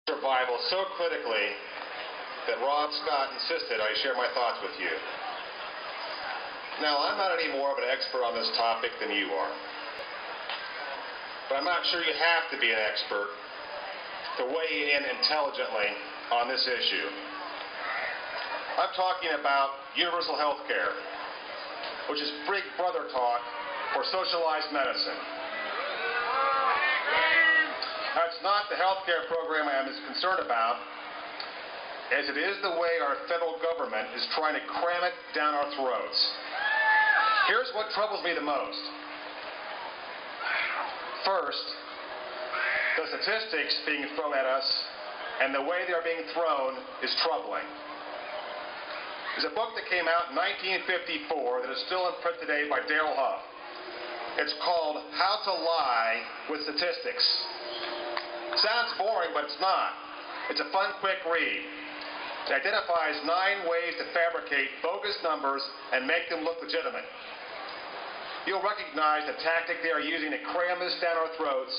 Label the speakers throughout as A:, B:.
A: survival so critically that Rob Scott insisted I share my thoughts with you. Now, I'm not any more of an expert on this topic than you are, but I'm not sure you have to be an expert to weigh in intelligently on this issue. I'm talking about universal health care, which is big brother talk for socialized medicine. That's not the health care program I am as concerned about as it is the way our federal government is trying to cram it down our throats. Here's what troubles me the most. First, the statistics being thrown at us and the way they're being thrown is troubling. There's a book that came out in 1954 that is still in print today by Darrell Huff. It's called How to Lie with Statistics. Sounds boring, but it's not. It's a fun, quick read. It identifies 9 ways to fabricate bogus numbers and make them look legitimate. You'll recognize the tactic they are using to cram this down our throats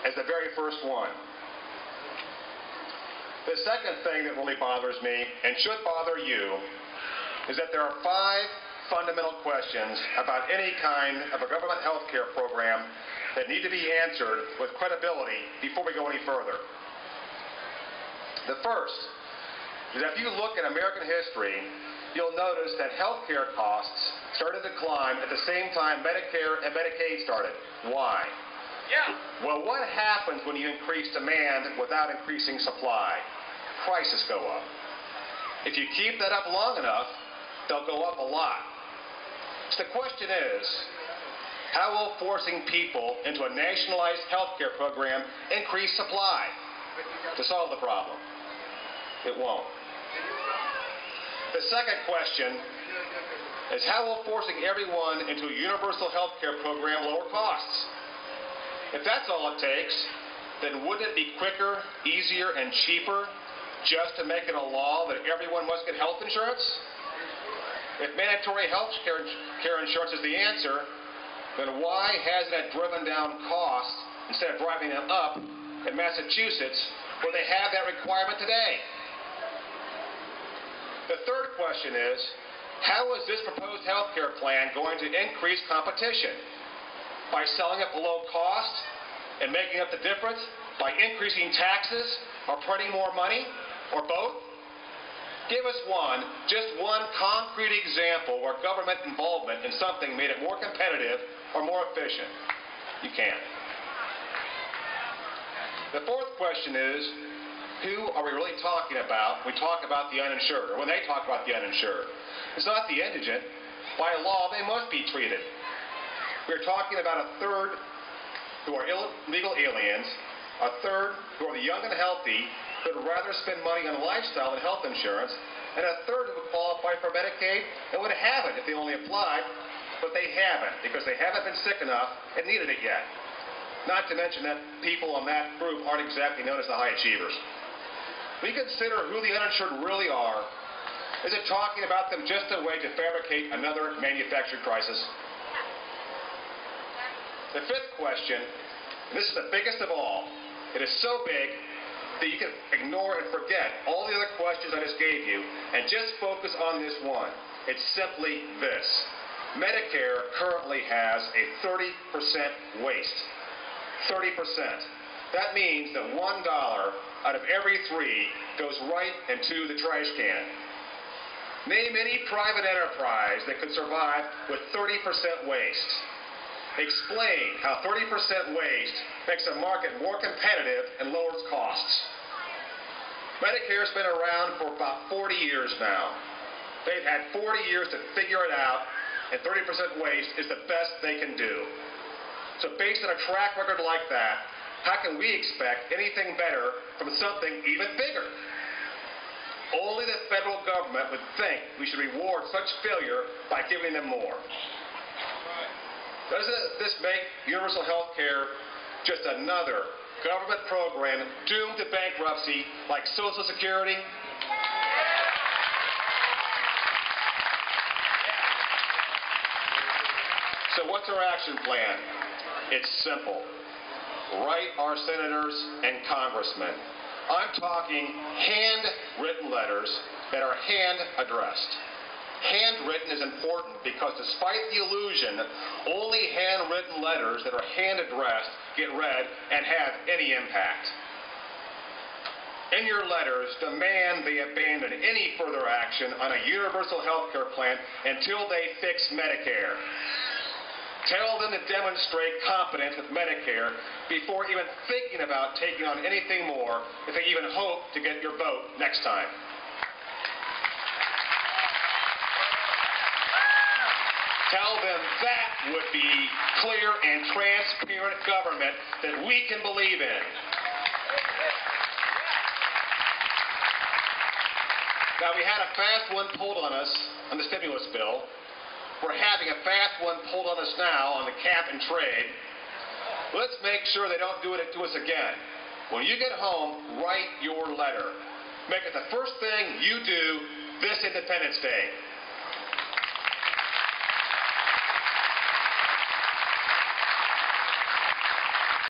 A: as the very first one. The second thing that really bothers me, and should bother you, is that there are 5 fundamental questions about any kind of a government health care program that need to be answered with credibility before we go any further. The first is that if you look at American history, you'll notice that health care costs started to climb at the same time Medicare and Medicaid started. Why? Well, what happens when you increase demand without increasing supply? Prices go up. If you keep that up long enough, they'll go up a lot. So the question is, how will forcing people into a nationalized health care program increase supply to solve the problem? It won't. The second question is, how will forcing everyone into a universal health care program lower costs? If that's all it takes, then wouldn't it be quicker, easier, and cheaper just to make it a law that everyone must get health insurance? If mandatory health care insurance is the answer, then why hasn't it driven down costs instead of driving them up in Massachusetts, where they have that requirement today? The third question is, how is this proposed health care plan going to increase competition? By selling it below cost and making up the difference? By increasing taxes or printing more money? Or both? Give us just one concrete example where government involvement in something made it more competitive or more efficient. You can't. The fourth question is, who are we really talking about when we talk about the uninsured, or when they talk about the uninsured? It's not the indigent. By law, they must be treated. We're talking about a third who are illegal aliens, a third who are the young and healthy who would rather spend money on lifestyle than health insurance, and a third who would qualify for Medicaid and would have it if they only applied, but they haven't because they haven't been sick enough and needed it yet. Not to mention that people in that group aren't exactly known as the high achievers. When you consider who the uninsured really are, is it talking about them just a way to fabricate another manufactured crisis? The fifth question, and this is the biggest of all, it is so big that you can ignore and forget all the other questions I just gave you and just focus on this one. It's simply this. Medicare currently has a 30% waste. 30%. That means that $1 out of every 3 goes right into the trash can. Name any private enterprise that could survive with 30% waste. Explain how 30% waste makes a market more competitive and lowers costs. Medicare's been around for about 40 years now. They've had 40 years to figure it out, and 30% waste is the best they can do. So based on a track record like that, how can we expect anything better from something even bigger? Only the federal government would think we should reward such failure by giving them more. Doesn't this make universal health care just another government program doomed to bankruptcy like Social Security? So what's our action plan? It's simple. Write our senators and congressmen. I'm talking handwritten letters that are hand-addressed. Handwritten is important because despite the illusion, only handwritten letters that are hand-addressed get read and have any impact. In your letters, demand they abandon any further action on a universal health care plan until they fix Medicare. Tell them to demonstrate competence with Medicare before even thinking about taking on anything more if they even hope to get your vote next time. Tell them that would be clear and transparent government that we can believe in. Now, we had a fast one pulled on us on the stimulus bill. We're having a fast one pulled on us now on the cap and trade. Let's make sure they don't do it to us again. When you get home, write your letter. Make it the first thing you do this Independence Day.